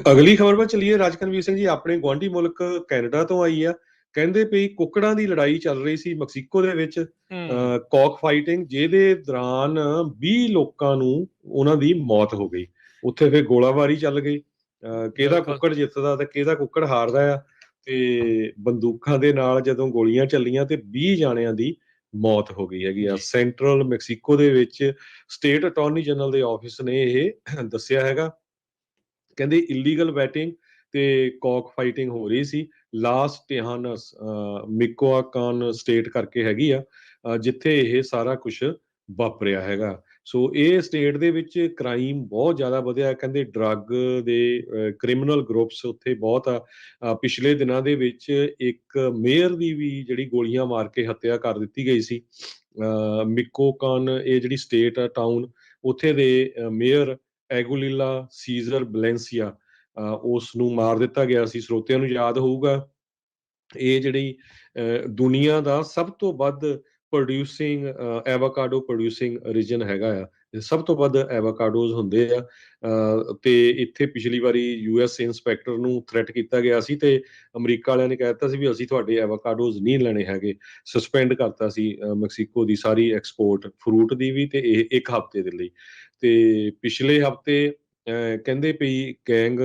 ਅਗਲੀ ਖਬਰ ਵੱਲ ਚੱਲੀਏ। ਰਾਜਕਨਵੀਰ ਸਿੰਘ ਜੀ, ਆਪਣੇ ਗੁਆਂਢੀ ਮੁਲਕ ਕੈਨੇਡਾ ਤੋਂ ਆਈ ਆ। ਕਹਿੰਦੇ ਵੀ ਕੁੱਕੜਾਂ ਦੀ ਲੜਾਈ ਚੱਲ ਰਹੀ ਸੀ ਮੈਕਸੀਕੋ ਦੇ ਵਿੱਚ, ਕੌਕ ਫਾਈਟਿੰਗ, ਜਿਹਦੇ ਦੌਰਾਨ 20 ਲੋਕਾਂ ਨੂੰ ਉਹਨਾਂ ਦੀ ਮੌਤ ਹੋ ਗਈ। ਉੱਥੇ ਫਿਰ ਗੋਲਾਬਾਰੀ ਚੱਲ ਗਈ, ਕਿਹਦਾ ਬਿਲਕੁਲ ਕੁੱਕੜ ਜਿੱਤਦਾ ਤੇ ਕਿਹਦਾ ਕੁੱਕੜ ਹਾਰਦਾ ਆ। ਤੇ ਬੰਦੂਕਾਂ ਦੇ ਨਾਲ ਜਦੋਂ ਗੋਲੀਆਂ ਚੱਲੀਆਂ ਤੇ 20 ਜਾਣਿਆਂ ਦੀ ਮੌਤ ਹੋ ਗਈ ਹੈਗੀ ਆ। ਜੀ ਸੈਂਟਰਲ ਮੈਕਸੀਕੋ ਦੇ ਵਿੱਚ ਸਟੇਟ ਅਟਾਰਨੀ ਜਨਰਲ ਦੇ ਆਫਿਸ ਨੇ ਇਹ ਦੱਸਿਆ ਹੈਗਾ। ਕਹਿੰਦੇ ਇਲੀਗਲ ਬੈਟਿੰਗ ਤੇ ਕੌਕ ਫਾਈਟਿੰਗ ਹੋ ਰਹੀ ਸੀ। ਲਾਸ ਟਿਹਾਨਸ ਮਿਕੋਆਕਾਨ ਸਟੇਟ ਕਰਕੇ ਹੈਗੀ ਆ, ਜਿੱਥੇ ਇਹ ਸਾਰਾ ਕੁਝ ਵਾਪਰਿਆ ਹੈਗਾ। ਸੋ ਇਹ ਸਟੇਟ ਦੇ ਵਿੱਚ ਕ੍ਰਾਈਮ ਬਹੁਤ ਜ਼ਿਆਦਾ ਵਧਿਆ। ਕਹਿੰਦੇ ਡਰੱਗ ਦੇ ਕ੍ਰਿਮੀਨਲ ਗਰੁੱਪਸ ਉੱਥੇ ਬਹੁਤ ਆ। ਪਿਛਲੇ ਦਿਨਾਂ ਦੇ ਵਿੱਚ ਇੱਕ ਮੇਅਰ ਦੀ ਵੀ ਜਿਹੜੀ ਗੋਲੀਆਂ ਮਾਰ ਕੇ ਹੱਤਿਆ ਕਰ ਦਿੱਤੀ ਗਈ ਸੀ। ਮਿਕੋਕਾਨ, ਇਹ ਜਿਹੜੀ ਸਟੇਟ ਆ, ਟਾਊਨ, ਉੱਥੇ ਦੇ ਮੇਅਰ ਐਗੋਲੀਲਾ ਸੀਜ਼ਰ ਬਲੈਂਸੀਆ, ਉਸ ਨੂੰ ਮਾਰ ਦਿੱਤਾ ਗਿਆ ਸੀ। ਸਰੋਤਿਆਂ ਨੂੰ ਯਾਦ ਹੋਊਗਾ, ਇਹ ਜਿਹੜੀ ਦੁਨੀਆ ਦਾ ਸਭ ਤੋਂ ਵੱਧ ਪ੍ਰੋਡਿਊਸਿੰਗ ਐਵਾਕਾਡੋ ਪ੍ਰੋਡਿਊਸਿੰਗ ਰੀਜਨ ਹੈਗਾ ਆ। ਸਭ ਤੋਂ ਵੱਧ ਐਵਾਕਾਡੋਜ਼ ਹੁੰਦੇ ਆ। ਤੇ ਇੱਥੇ ਪਿਛਲੀ ਵਾਰੀ US ਇੰਸਪੈਕਟਰ ਨੂੰ ਥ੍ਰੈਟ ਕੀਤਾ ਗਿਆ ਸੀ ਤੇ ਅਮਰੀਕਾ ਵਾਲਿਆਂ ਨੇ ਕਹਿ ਦਿੱਤਾ ਸੀ ਵੀ ਅਸੀਂ ਤੁਹਾਡੇ ਐਵਾਕਾਡੋਜ਼ ਨਹੀਂ ਲੈਣੇ ਹੈਗੇ। ਸਸਪੈਂਡ ਕਰਤਾ ਸੀ ਮੈਕਸੀਕੋ ਦੀ ਸਾਰੀ ਐਕਸਪੋਰਟ ਫਰੂਟ ਦੀ ਵੀ, ਤੇ ਇਹ ਇੱਕ ਹਫ਼ਤੇ ਦੇ ਲਈ। ਤੇ ਪਿਛਲੇ ਹਫ਼ਤੇ ਕਹਿੰਦੇ ਪਈ ਗੈਂਗ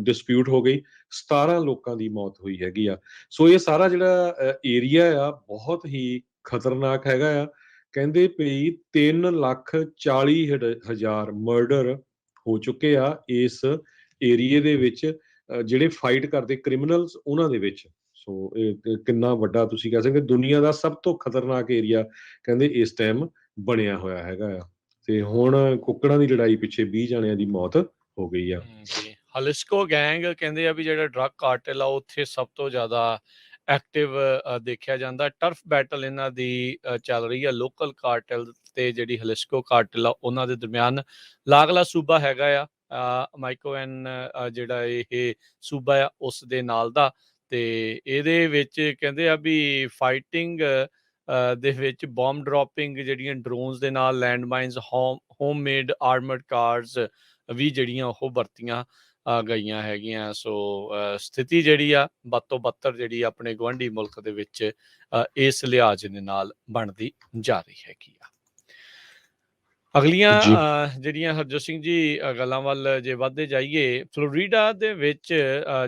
ਡਿਸਪਿਊਟ ਹੋ ਗਈ, 17 ਲੋਕਾਂ ਦੀ ਮੌਤ ਹੋਈ ਹੈਗੀ ਆ। ਸੋ ਇਹ ਸਾਰਾ ਜਿਹੜਾ ਏਰੀਆ ਆ ਬਹੁਤ ਹੀ ਖਤਰਨਾਕ ਹੈਗਾ ਆ। ਕਹਿੰਦੇ ਪਈ 3,40,000 ਮਰਡਰ ਹੋ ਚੁੱਕੇ ਆ ਇਸ ਏਰੀਏ ਦੇ ਵਿੱਚ, ਜਿਹੜੇ ਫਾਈਟ ਕਰਦੇ ਕ੍ਰਿਮੀਨਲਸ ਉਹਨਾਂ ਦੇ ਵਿੱਚ। ਸੋ ਇਹ ਕਿੰਨਾ ਵੱਡਾ ਤੁਸੀਂ ਕਹਿ ਸਕਦੇ ਦੁਨੀਆ ਦਾ ਸਭ ਤੋਂ ਖਤਰਨਾਕ ਏਰੀਆ ਕਹਿੰਦੇ ਇਸ ਟਾਈਮ ਬਣਿਆ ਹੋਇਆ ਹੈਗਾ ਆ। ਤੇ ਹੁਣ ਕੁੱਕੜਾਂ ਦੀ ਲੜਾਈ ਪਿੱਛੇ 20 ਜਣਿਆਂ ਦੀ ਮੌਤ ਹੋ ਗਈ ਆ। ਜੀ ਹਲਿਸਕੋ ਗੈਂਗ ਕਹਿੰਦੇ ਆ ਵੀ ਜਿਹੜਾ ਡਰੱਗ ਕਾਰਟਲ ਆ ਉੱਥੇ ਸਭ ਤੋਂ ਜ਼ਿਆਦਾ ਐਕਟਿਵ ਦੇਖਿਆ ਜਾਂਦਾ। ਟਰਫ ਬੈਟਲ ਇਹਨਾਂ ਦੀ ਚੱਲ ਰਹੀ ਆ ਲੋਕਲ ਕਾਰਟਲ ਤੇ ਜਿਹੜੀ ਹਲਿਸਕੋ ਕਾਰਟਲ ਆ ਉਹਨਾਂ ਦੇ ਦਰਮਿਆਨ। ਲਾਗਲਾ ਸੂਬਾ ਹੈਗਾ ਆ ਮਾਈਕੋਐਨ, ਜਿਹੜਾ ਇਹ ਸੂਬਾ ਆ ਉਸ ਦੇ ਨਾਲ ਦਾ। ਤੇ ਇਹਦੇ ਵਿੱਚ ਕਹਿੰਦੇ ਆ ਵੀ ਫਾਈਟਿੰਗ ਦੇ ਵਿੱਚ ਬੋਮ ਡਰੋਪਿੰਗ, ਜਿਹੜੀਆਂ ਡਰੋਨਸ ਦੇ ਨਾਲ, ਲੈਂਡ ਮਾਈਨਸ, ਹੋਮਮੇਡ ਆਰਮਰਡ ਕਾਰਸ ਵੀ ਜਿਹੜੀਆਂ ਉਹ ਵਰਤੀਆਂ ਗਈਆਂ ਹੈਗੀਆਂ। ਸੋ ਸਥਿਤੀ ਜਿਹੜੀ ਆ ਬਦ ਤੋਂ ਬੱਤਰ ਜਿਹੜੀ ਆਪਣੇ ਗੁਆਂਢੀ ਮੁਲਕ ਦੇ ਵਿੱਚ ਇਸ ਲਿਹਾਜ਼ ਦੇ ਨਾਲ ਬਣਦੀ ਜਾ ਰਹੀ ਹੈਗੀ ਆ। ਅਗਲੀਆਂ ਜਿਹੜੀਆਂ ਹਰਜੋਤ ਸਿੰਘ ਜੀ ਗੱਲਾਂ ਵੱਲ ਜੇ ਵੱਧਦੇ ਜਾਈਏ, ਫਲੋਰੀਡਾ ਦੇ ਵਿੱਚ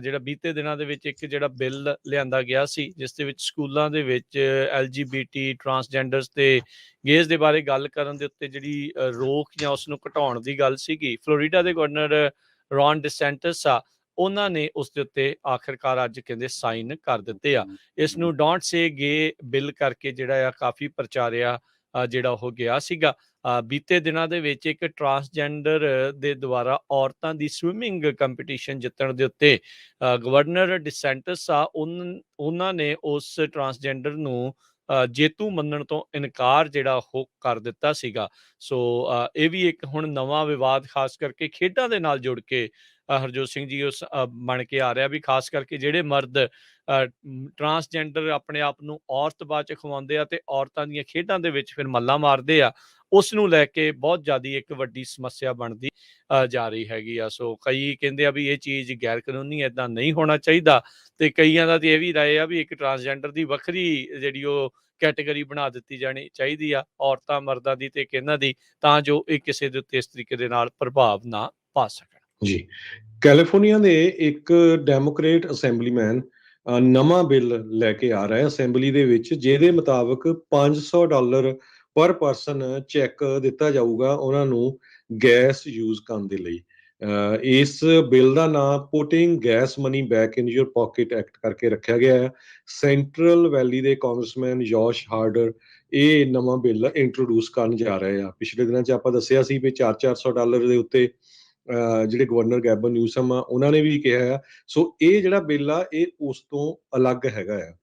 ਜਿਹੜਾ ਬੀਤੇ ਦਿਨਾਂ ਦੇ ਵਿੱਚ ਇੱਕ ਜਿਹੜਾ ਬਿੱਲ ਲਿਆਂਦਾ ਗਿਆ ਸੀ ਜਿਸ ਦੇ ਵਿੱਚ ਸਕੂਲਾਂ ਦੇ ਵਿੱਚ LGBT ਟਰਾਂਸਜੈਂਡਰਸ ਤੇ ਗੇਜ਼ ਦੇ ਬਾਰੇ ਗੱਲ ਕਰਨ ਦੇ ਉੱਤੇ ਜਿਹੜੀ ਰੋਕ ਜਾਂ ਉਸਨੂੰ ਘਟਾਉਣ ਦੀ ਗੱਲ ਸੀਗੀ। ਫਲੋਰੀਡਾ ਦੇ ਗਵਰਨਰ ਰੌਨ ਡਿਸੈਂਟਿਸ ਆ, ਉਹਨਾਂ ਨੇ ਉਸ ਦੇ ਉੱਤੇ ਆਖਿਰਕਾਰ ਅੱਜ ਕਹਿੰਦੇ ਸਾਈਨ ਕਰ ਦਿੱਤੇ ਆ। ਇਸ ਨੂੰ ਡੋਂਟ ਸੇ ਗੇ ਬਿੱਲ ਕਰਕੇ ਜਿਹੜਾ ਆ ਕਾਫੀ ਪ੍ਰਚਾਰਿਆ ਜਿਹੜਾ ਉਹ ਗਿਆ ਸੀਗਾ। ਬੀਤੇ ਦਿਨਾਂ ਦੇ ਵਿੱਚ ਇੱਕ ਟਰਾਂਸਜੈਂਡਰ ਦੇ ਦੁਆਰਾ ਔਰਤਾਂ ਦੀ ਸਵਿਮਿੰਗ ਕੰਪੀਟੀਸ਼ਨ ਜਿੱਤਣ ਦੇ ਉੱਤੇ ਗਵਰਨਰ ਡਿਸੈਂਟਿਸ ਆ, ਉਹਨਾਂ ਨੇ ਉਸ ਟਰਾਂਸਜੈਂਡਰ ਨੂੰ ਜੇਤੂ ਮੰਨਣ ਤੋਂ ਇਨਕਾਰ ਜਿਹੜਾ ਉਹ ਕਰ ਦਿੱਤਾ ਸੀਗਾ। ਸੋ ਇਹ ਵੀ ਇੱਕ ਹੁਣ ਨਵਾਂ ਵਿਵਾਦ ਖਾਸ ਕਰਕੇ ਖੇਡਾਂ ਦੇ ਨਾਲ ਜੁੜ ਕੇ ਹਰਜੋਤ ਸਿੰਘ ਜੀ ਉਸ ਬਣ ਕੇ ਆ ਰਿਹਾ ਵੀ ਖਾਸ ਕਰਕੇ ਜਿਹੜੇ ਮਰਦ ਟਰਾਂਸਜੈਂਡਰ ਆਪਣੇ ਆਪ ਨੂੰ ਔਰਤ ਬਾਅਦ ਚ ਖਵਾਉਂਦੇ ਆ ਤੇ ਔਰਤਾਂ ਦੀਆਂ ਖੇਡਾਂ ਦੇ ਵਿੱਚ ਫਿਰ ਮੱਲਾਂ ਮਾਰਦੇ ਆ, ਉਸ ਨੂੰ ਲੈ ਕੇ ਬਹੁਤ ਜ਼ਿਆਦਾ ਇੱਕ ਵੱਡੀ ਸਮੱਸਿਆ ਬਣਦੀ ਜਾ ਰਹੀ ਹੈਗੀ ਆ। ਸੋ ਕਈ ਕਹਿੰਦੇ ਆ ਵੀ ਇਹ ਚੀਜ਼ ਗੈਰ ਕਾਨੂੰਨੀ, ਏਦਾਂ ਨਹੀਂ ਹੋਣਾ ਚਾਹੀਦਾ। ਤੇ ਕਈਆਂ ਦਾ ਤੇ ਇਹ ਵੀ ਰਾਏ ਆ ਵੀ ਇੱਕ ਟਰਾਂਸਜੈਂਡਰ ਦੀ ਵੱਖਰੀ ਜਿਹੜੀ ਉਹ ਕੈਟੇਗਰੀ ਬਣਾ ਦਿੱਤੀ ਜਾਣੀ ਚਾਹੀਦੀ ਆ, ਔਰਤਾਂ ਮਰਦਾਂ ਦੀ ਤੇ ਇੱਕ ਇਹਨਾਂ ਦੀ, ਤਾਂ ਜੋ ਇਹ ਕਿਸੇ ਦੇ ਉੱਤੇ ਇਸ ਤਰੀਕੇ ਦੇ ਨਾਲ ਪ੍ਰਭਾਵ ਨਾ ਪਾ ਸਕਣ। ਜੀ, ਕੈਲੀਫੋਰਨੀਆ ਦੇ ਇੱਕ ਡੈਮੋਕ੍ਰੇਟ ਅਸੈਂਬਲੀਮੈਨ ਨਵਾਂ ਬਿੱਲ ਲੈ ਕੇ ਆ ਰਿਹਾ ਅਸੈਂਬਲੀ ਦੇ ਵਿੱਚ, ਜਿਹਦੇ ਮੁਤਾਬਕ $500 ਪਰ ਪਰਸਨ ਚੈੱਕ ਦਿੱਤਾ ਜਾਊਗਾ ਉਹਨਾਂ ਨੂੰ ਗੈਸ ਯੂਜ਼ ਕਰਨ ਦੇ ਲਈ। ਇਸ ਬਿੱਲ ਦਾ ਨਾਮ putting gas money back in your pocket act ਕਰਕੇ ਰੱਖਿਆ ਗਿਆ ਹੈ। ਸੈਂਟਰਲ ਵੈਲੀ ਦੇ ਕਾਂਗਰਸਮੈਨ ਜੋਸ਼ ਹਾਰਡਰ ਇਹ ਨਵਾਂ ਬਿੱਲ ਇੰਟਰੋਡਿਊਸ ਕਰਨ ਜਾ ਰਹੇ ਆ। ਪਿਛਲੇ ਦਿਨਾਂ 'ਚ ਆਪਾਂ ਦੱਸਿਆ ਸੀ ਵੀ $400 ਦੇ ਉੱਤੇ ਜਿਹੜੇ ਗਵਰਨਰ ਗੈਬਨ ਨਿਊਸਮ ਆ ਉਹਨਾਂ ਨੇ ਵੀ ਕਿਹਾ ਆ। ਸੋ ਇਹ ਜਿਹੜਾ ਬਿੱਲ ਆ ਇਹ ਉਸ ਤੋਂ ਅਲੱਗ ਹੈਗਾ ਆ।